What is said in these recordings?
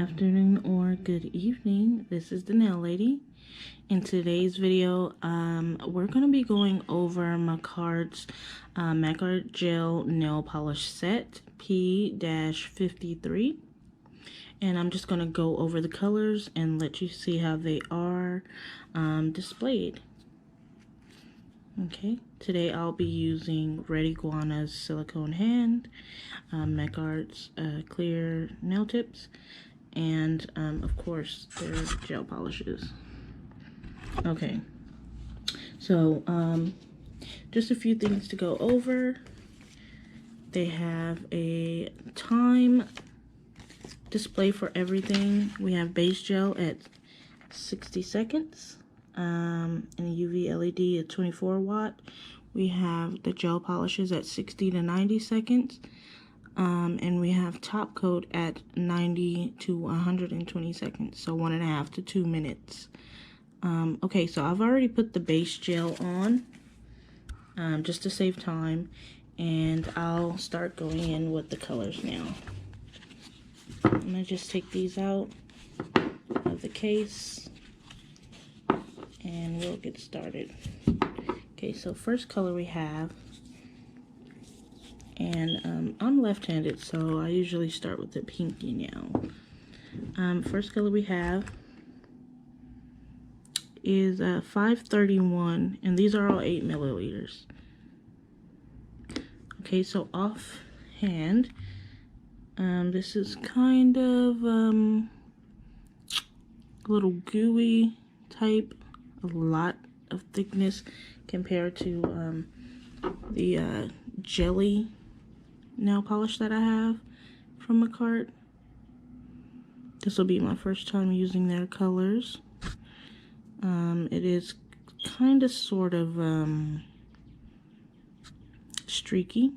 afternoon or good evening. This is the nail lady. In today's video, we're going to be going over Makartt's Makartt gel nail polish set P-53, and I'm just going to go over the colors and let you see how they are displayed. Okay, today I'll be using Red Iguana's silicone hand, Makartt's clear nail tips, and of course their gel polishes. Okay, so just a few things to go over. They have a time display for everything. We have base gel at 60 seconds. And a UV LED at 24 watt. We have the gel polishes at 60 to 90 seconds. And we have top coat at 90 to 120 seconds. So 1.5 to 2 minutes. Okay, so I've already put the base gel on just to save time. And I'll start going in with the colors now. I'm going to just take these out of the case. And we'll get started. Okay, so first color we have, and I'm left-handed, so I usually start with the pinky now. First color we have is 531, and these are all 8 milliliters. Okay, so offhand, this is kind of a little gooey type. A lot of thickness compared to the jelly nail polish that I have from Makartt. This will be my first time using their colors. It is kind of sort of streaky,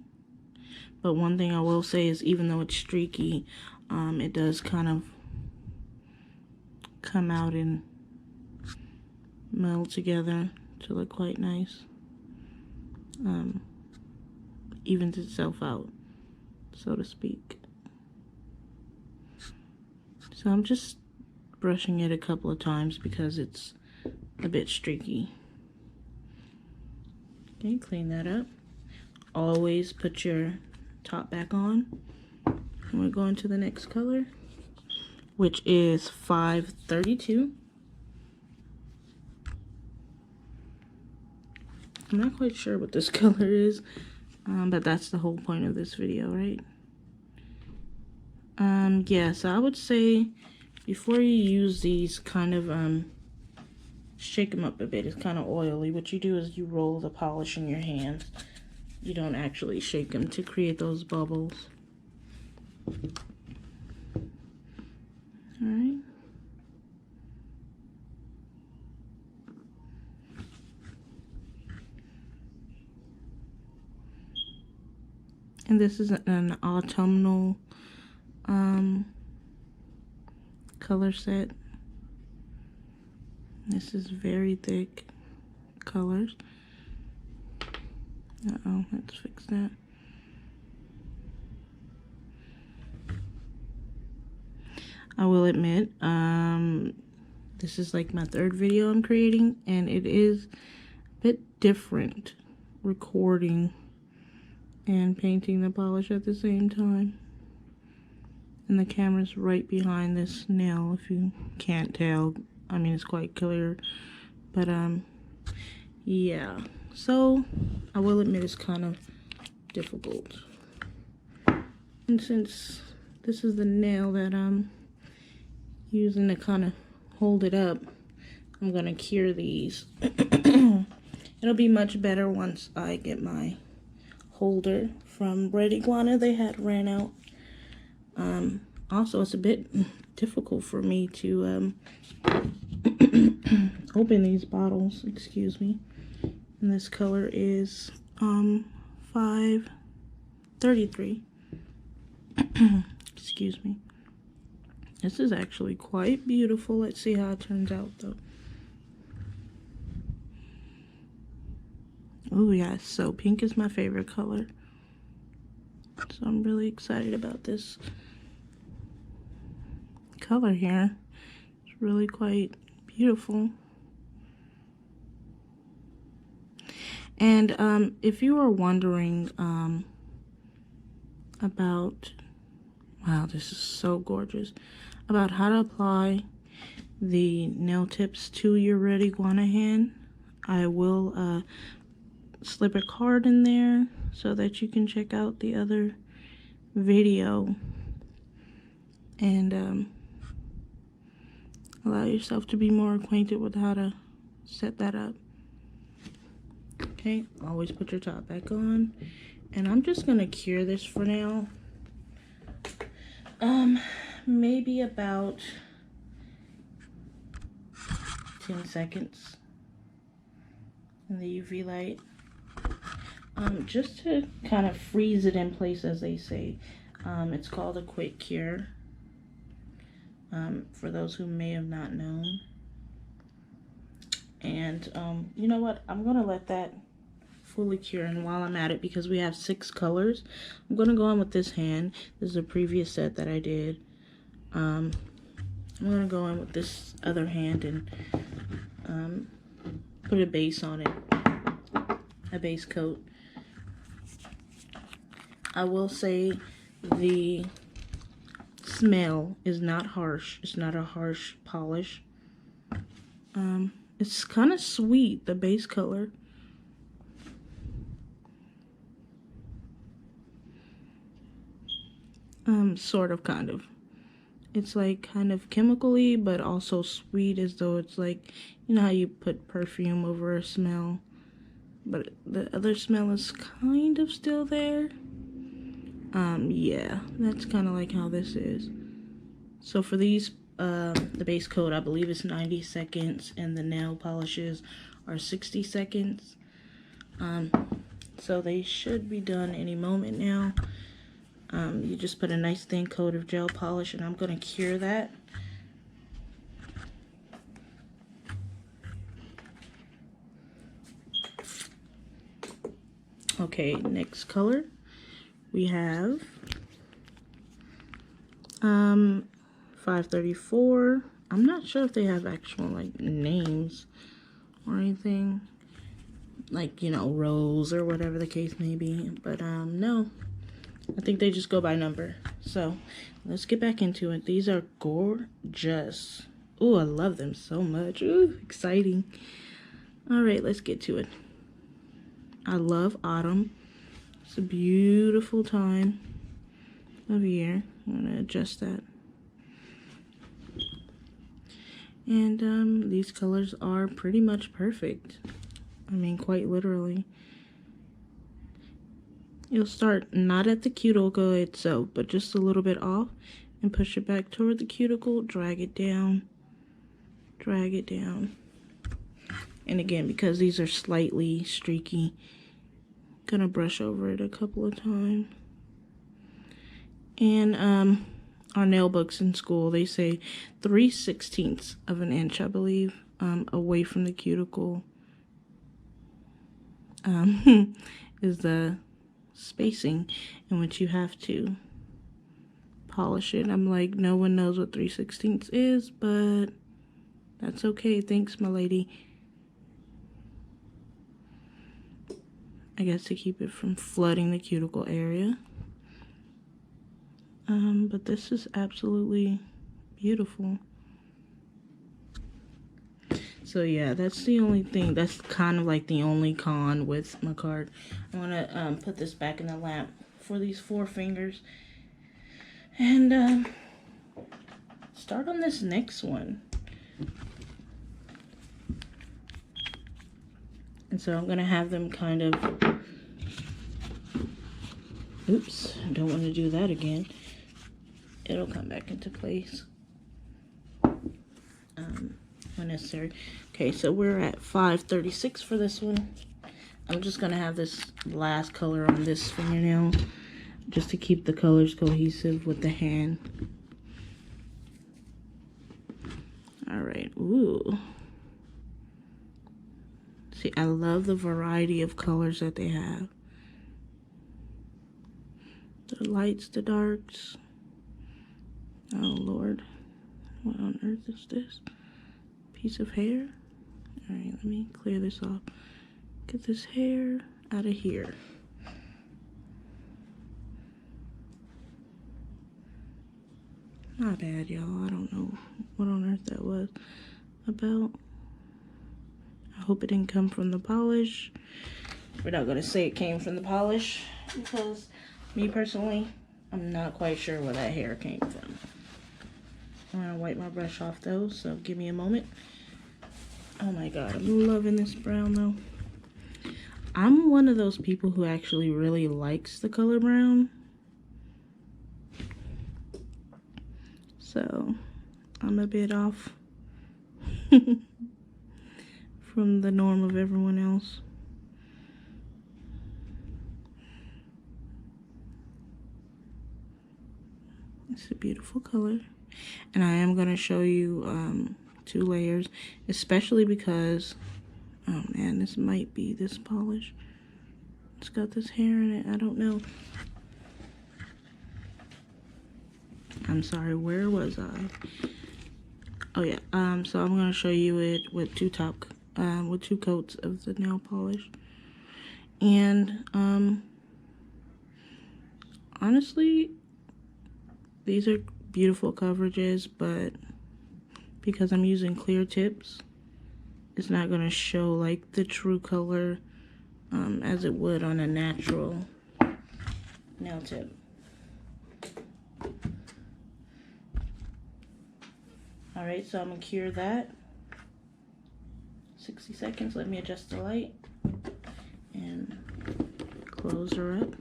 but one thing I will say is even though it's streaky, it does kind of come out and meld together to look quite nice. Evens itself out, so to speak. So I'm just brushing it a couple of times because it's a bit streaky. Okay, clean that up. Always put your top back on. And we're going to the next color, which is 532. I'm not quite sure what this color is, but that's the whole point of this video, right? Yeah, so I would say before you use these, kind of shake them up a bit. It's kind of oily. What you do is you roll the polish in your hands. You don't actually shake them to create those bubbles. All right. And this is an autumnal color set. This is very thick colors. Uh-oh, let's fix that. I will admit, this is like my third video I'm creating, and it is a bit different recording and painting the polish at the same time. And the camera's right behind this nail, if you can't tell. I mean, it's quite clear, but yeah. So I will admit it's kind of difficult. And since this is the nail that I'm using to kind of hold it up, I'm gonna cure these. It'll be much better once I get my holder from Red Iguana. They had ran out. Also, it's a bit difficult for me to open these bottles, excuse me. And this color is 533. Excuse me. This is actually quite beautiful. Let's see how it turns out though. Oh yeah, so pink is my favorite color. So I'm really excited about this color here. It's really quite beautiful. And if you are wondering about, wow, this is so gorgeous, about how to apply the nail tips to your red iguana hand, I will slip a card in there so that you can check out the other video and allow yourself to be more acquainted with how to set that up. Okay, always put your top back on. And I'm just gonna cure this for now. Maybe about 10 seconds in the UV light. Just to kind of freeze it in place, as they say. It's called a quick cure. For those who may have not known. And you know what? I'm gonna let that fully cure, and while I'm at it, because we have 6 colors, I'm gonna go in with this hand. This is a previous set that I did. I'm gonna go in with this other hand and put a base on it, a base coat. I will say the smell is not harsh. It's not a harsh polish. It's kind of sweet, the base color. Sort of, kind of. It's like kind of chemically, but also sweet, as though it's like, you know how you put perfume over a smell, but the other smell is kind of still there. Yeah, that's kind of like how this is. So for these, the base coat, I believe it's 90 seconds, and the nail polishes are 60 seconds. So they should be done any moment now. You just put a nice thin coat of gel polish, and I'm going to cure that. Okay, next color we have 534. I'm not sure if they have actual like names or anything, like, you know, rose or whatever the case may be, but no, I think they just go by number. So let's get back into it. These are gorgeous. Oh, I love them so much. Ooh, exciting. All right, let's get to it. I love autumn. It's a beautiful time of year. I'm gonna adjust that. And these colors are pretty much perfect. I mean, quite literally. You'll start not at the cuticle itself, but just a little bit off, and push it back toward the cuticle, drag it down, drag it down. And again, because these are slightly streaky, gonna brush over it a couple of times. And our nail books in school, they say 3/16 of an inch, I believe, away from the cuticle is the spacing in which you have to polish it. I'm like, no one knows what 3/16 is, but that's okay. Thanks, my lady. I guess to keep it from flooding the cuticle area. But this is absolutely beautiful. So yeah, that's the only thing. That's kind of like the only con with Makartt. I'm gonna put this back in the lamp for these 4 fingers, and start on this next one. And so I'm gonna have them kind of, oops, I don't want to do that again. It'll come back into place when necessary. Okay, so we're at 536 for this one. I'm just gonna have this last color on this fingernail just to keep the colors cohesive with the hand. All right, ooh. See, I love the variety of colors that they have. The lights, the darks. Oh, Lord. What on earth is this? Piece of hair? Alright, let me clear this off. Get this hair out of here. Not bad, y'all. I don't know what on earth that was about. I hope it didn't come from the polish. We're not gonna say it came from the polish because me personally, I'm not quite sure where that hair came from. I'm gonna wipe my brush off though, so give me a moment. Oh my god, I'm loving this brown though. I'm one of those people who actually really likes the color brown. So, I'm a bit off from the norm of everyone else. It's a beautiful color. And I am going to show you 2 layers, especially because, oh man, this might be this polish. It's got this hair in it. I don't know. I'm sorry, where was I? Oh yeah, so I'm going to show you it with 2 coats of the nail polish. And, honestly, these are beautiful coverages, but because I'm using clear tips, it's not going to show like the true color as it would on a natural nail tip. Alright, so I'm going to cure that. 60 seconds, let me adjust the light and close her up.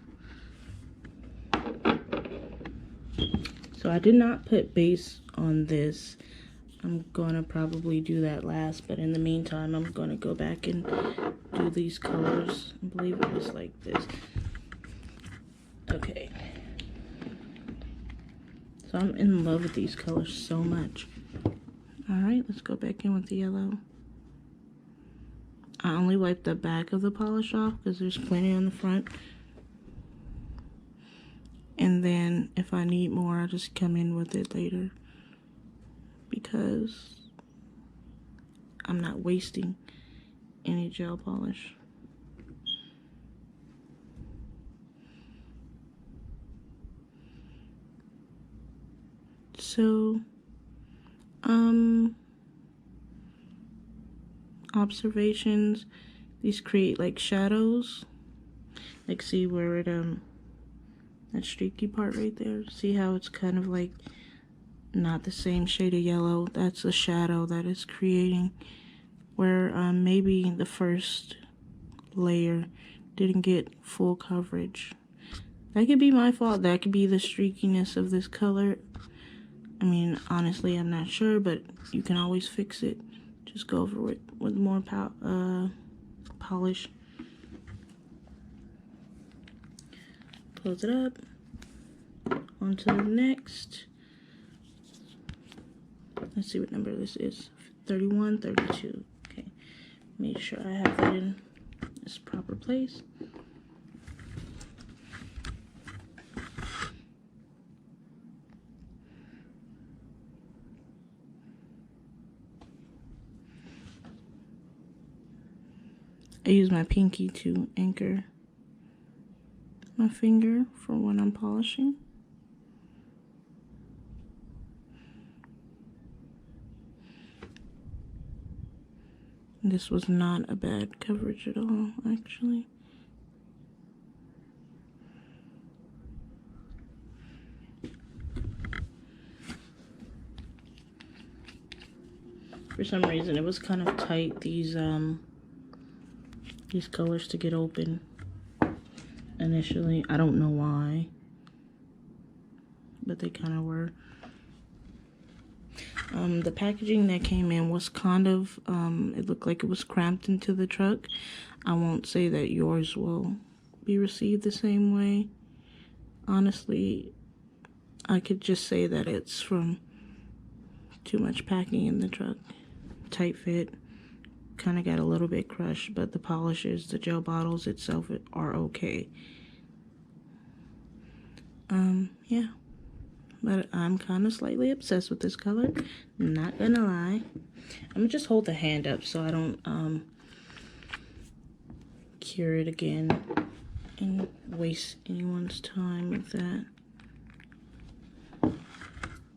So I did not put base on this. I'm going to probably do that last, but in the meantime, I'm going to go back and do these colors. I believe it was like this. Okay. So I'm in love with these colors so much. Alright, let's go back in with the yellow. I only wiped the back of the polish off because there's plenty on the front. And then if I need more, I'll just come in with it later. Because I'm not wasting any gel polish. So, observations, these create like shadows. Like see where it, that streaky part right there, see how it's kind of like not the same shade of yellow? That's a shadow that it's creating where maybe the first layer didn't get full coverage. That could be my fault. That could be the streakiness of this color. I mean, honestly, I'm not sure, but you can always fix it. Just go over it with more polish. Close it up. On to the next. Let's see what number this is. 31, 32. Okay. Make sure I have that in its proper place. I use my pinky to anchor my finger for when I'm polishing. This was not a bad coverage at all, actually. For some reason, it was kind of tight, these colors to get open initially. I don't know why, but they kind of were. The packaging that came in was kind of, it looked like it was cramped into the truck. I won't say that yours will be received the same way. Honestly, I could just say that it's from too much packing in the truck. Tight fit, kind of got a little bit crushed, but the polishes, the gel bottles itself are okay. Yeah, but I'm kind of slightly obsessed with this color, not gonna lie. I'm gonna just hold the hand up so I don't cure it again and waste anyone's time with that.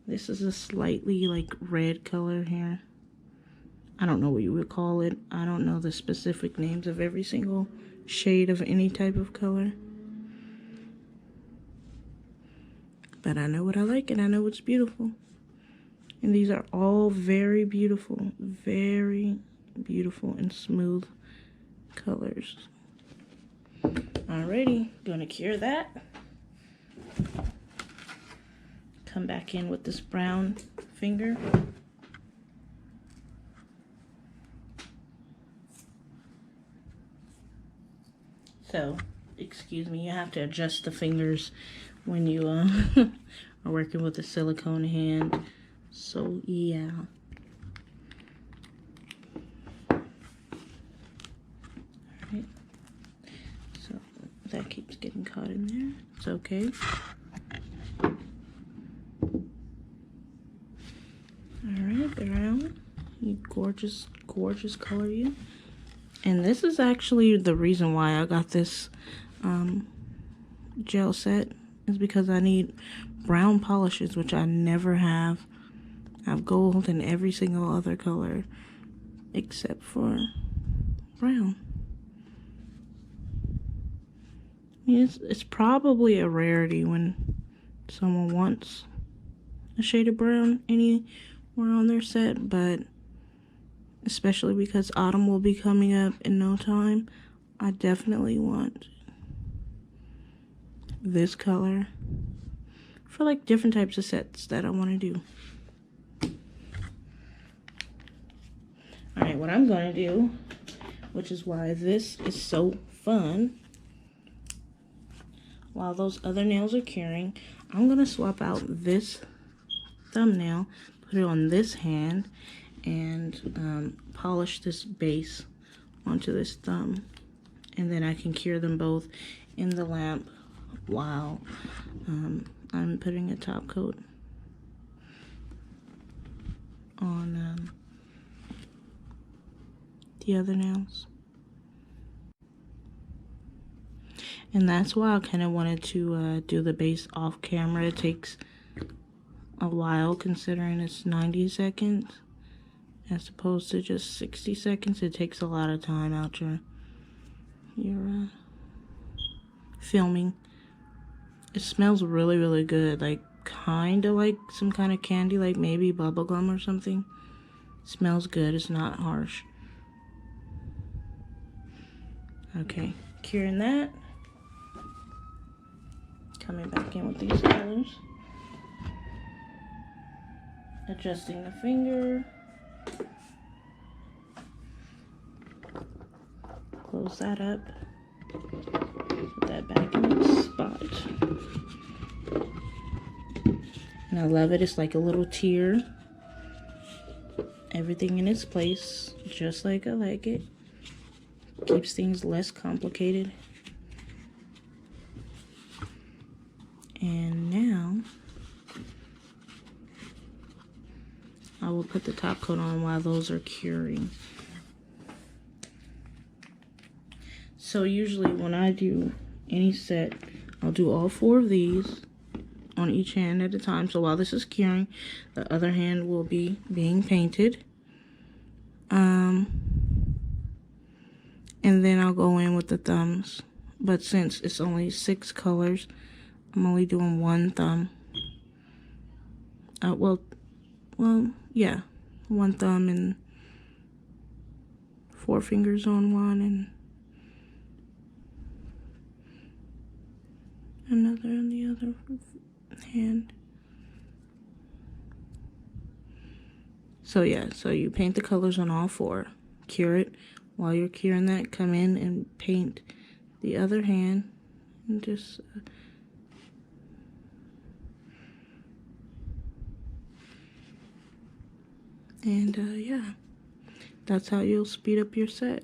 This is a slightly like red color here. I don't know what you would call it. I don't know the specific names of every single shade of any type of color. But I know what I like and I know what's beautiful. And these are all very beautiful and smooth colors. Alrighty, gonna cure that. Come back in with this brown finger. So, excuse me, you have to adjust the fingers when you are working with a silicone hand. So, yeah. Alright. So, that keeps getting caught in there. It's okay. Alright, brown. You gorgeous, gorgeous color you. And this is actually the reason why I got this gel set, is because I need brown polishes, which I never have. I have gold and every single other color except for brown. I mean, it's probably a rarity when someone wants a shade of brown anywhere on their set, but especially because autumn will be coming up in no time, I definitely want this color for like different types of sets that I want to do. Alright, what I'm going to do, which is why this is so fun, while those other nails are curing, I'm going to swap out this thumbnail, put it on this hand, and polish this base onto this thumb, and then I can cure them both in the lamp while I'm putting a top coat on the other nails. And that's why I kind of wanted to do the base off camera. It takes a while considering it's 90 seconds. As opposed to just 60 seconds, it takes a lot of time out your filming. It smells really, really good. Like, kind of like some kind of candy, like maybe bubblegum or something. It smells good. It's not harsh. Okay, curing that. Coming back in with these colors. Adjusting the finger. Close that up. Put that back in its spot. And I love it. It's like a little tear. Everything in its place, just like I like it. Keeps things less complicated. And now I will put the top coat on while those are curing. So usually when I do any set, I'll do all 4 of these on each hand at a time. So while this is curing, the other hand will be being painted. And then I'll go in with the thumbs. But since it's only 6 colors, I'm only doing 1 thumb. Yeah, 1 thumb and 4 fingers on one and another on the other hand. So yeah, so you paint the colors on all 4, cure it. While you're curing that, come in and paint the other hand and just yeah, that's how you'll speed up your set.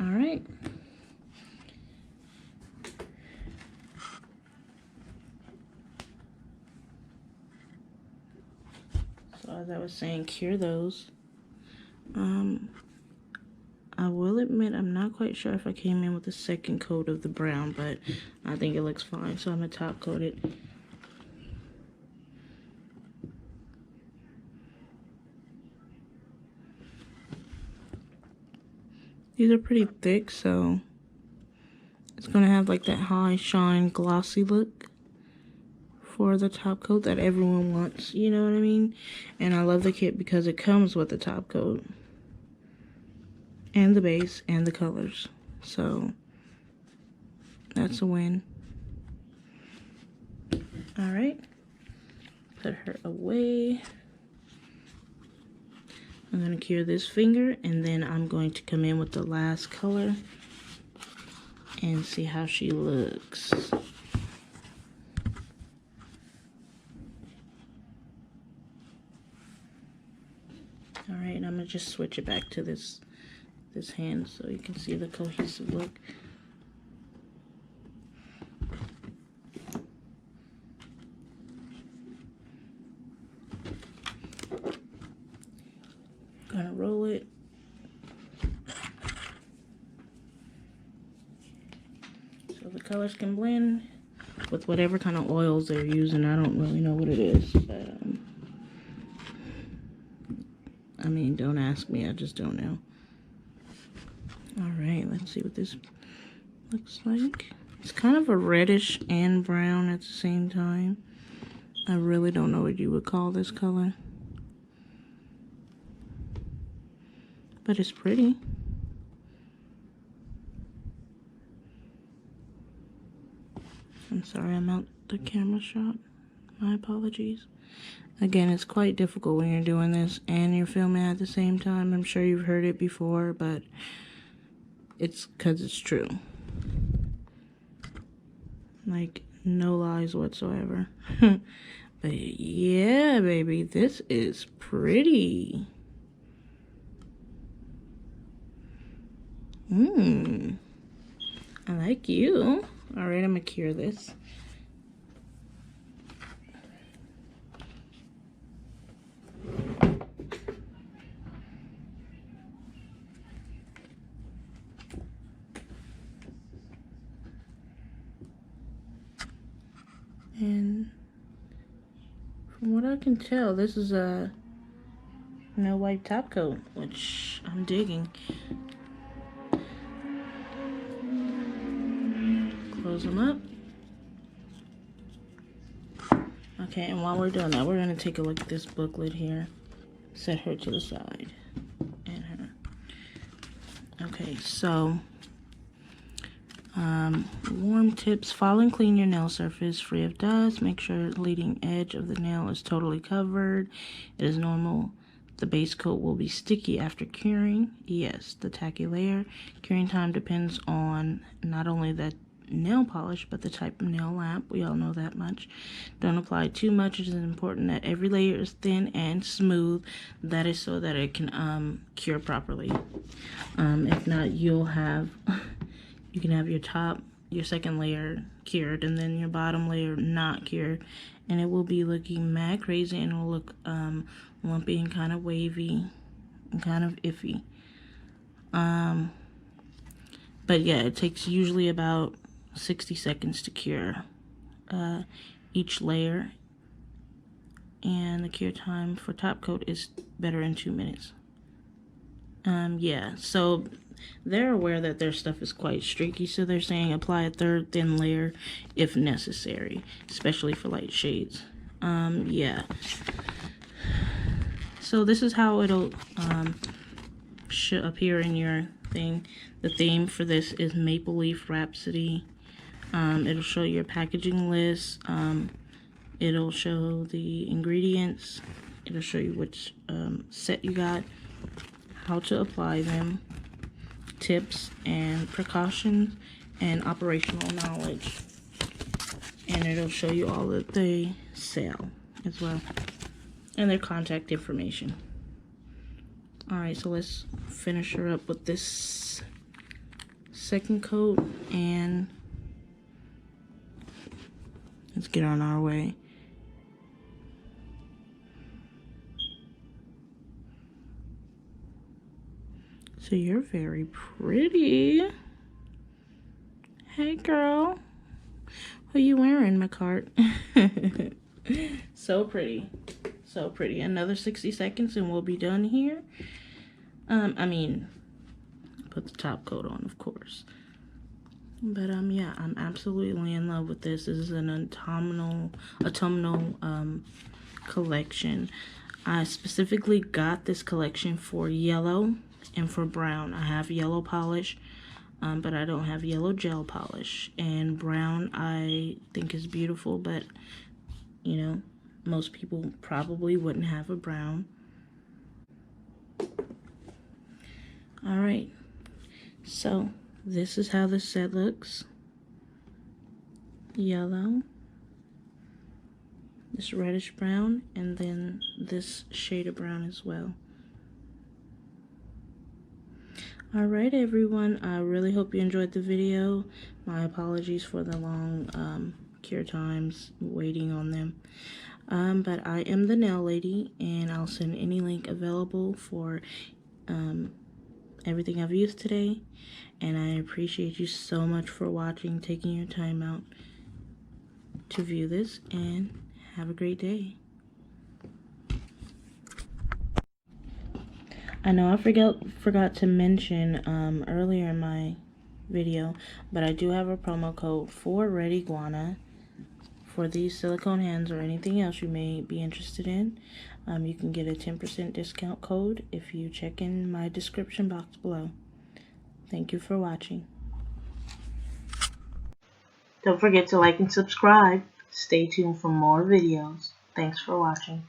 All right. So as I was saying, cure those. I will admit I'm not quite sure if I came in with a second coat of the brown, but I think it looks fine, so I'm gonna top coat it. These are pretty thick, so it's gonna have like that high shine glossy look for the top coat that everyone wants, you know what I mean? And I love the kit because it comes with the top coat and the base and the colors, so that's a win. All right, put her away. I'm gonna cure this finger, and then I'm going to come in with the last color and see how she looks. All right, and I'm gonna just switch it back to this hand so you can see the cohesive look. Gonna roll it. So the colors can blend with whatever kind of oils they're using. I don't really know what it is, but I mean, don't ask me, I just don't know. All right, let's see what this looks like. It's kind of a reddish and brown at the same time. I really don't know what you would call this color, but it's pretty. I'm sorry I'm out the camera shot. My apologies. Again, it's quite difficult when you're doing this and you're filming at the same time. I'm sure you've heard it before, but it's because it's true. Like, no lies whatsoever. But yeah, baby, this is pretty. I like you. All right, I'm gonna cure this. And from what I can tell, this is a no wipe top coat, which I'm digging. Close them up. Okay, and while we're doing that, we're gonna take a look at this booklet here. Set her to the side. And her. Okay, so warm tips. File and clean your nail surface free of dust. Make sure the leading edge of the nail is totally covered. It is normal. The base coat will be sticky after curing. Yes, the tacky layer. Curing time depends on not only the nail polish, but the type of nail lamp. We all know that much. Don't apply too much. It is important that every layer is thin and smooth. That is so that it can cure properly. If not, you can have your second layer cured, and then your bottom layer not cured, and it will be looking mad crazy, and it will look lumpy and kind of wavy and kind of iffy. But yeah, it takes usually about 60 seconds to cure each layer, and the cure time for top coat is better in 2 minutes. Yeah, so they're aware that their stuff is quite streaky, so they're saying apply a third thin layer if necessary, especially for light shades. Yeah. So this is how it'll should appear in your thing. The theme for this is Maple Leaf Rhapsody. It'll show your packaging list. It'll show the ingredients. It'll show you which set you got, how to apply them, tips and precautions, and operational knowledge. And it'll show you all that they sell as well, and their contact information. Alright, so let's finish her up with this second coat, and let's get on our way. So you're very pretty. Hey girl. What are you wearing, Makartt? So pretty. So pretty. Another 60 seconds and we'll be done here. I mean, put the top coat on, of course. But yeah, I'm absolutely in love with this. This is an autumnal collection. I specifically got this collection for yellow and for brown. I have yellow polish, but I don't have yellow gel polish. And brown I think is beautiful, but you know, most people probably wouldn't have a brown. All right, so this is how the set looks. Yellow, this reddish brown, and then this shade of brown as well. All right, everyone, I really hope you enjoyed the video. My apologies for the long cure times, waiting on them. But I am the nail lady, and I'll send any link available for everything I've used today. And I appreciate you so much for watching, taking your time out to view this, and have a great day. I know I forgot to mention earlier in my video, but I do have a promo code for Red Iguana for these silicone hands or anything else you may be interested in. You can get a 10% discount code if you check in my description box below. Thank you for watching. Don't forget to like and subscribe. Stay tuned for more videos. Thanks for watching.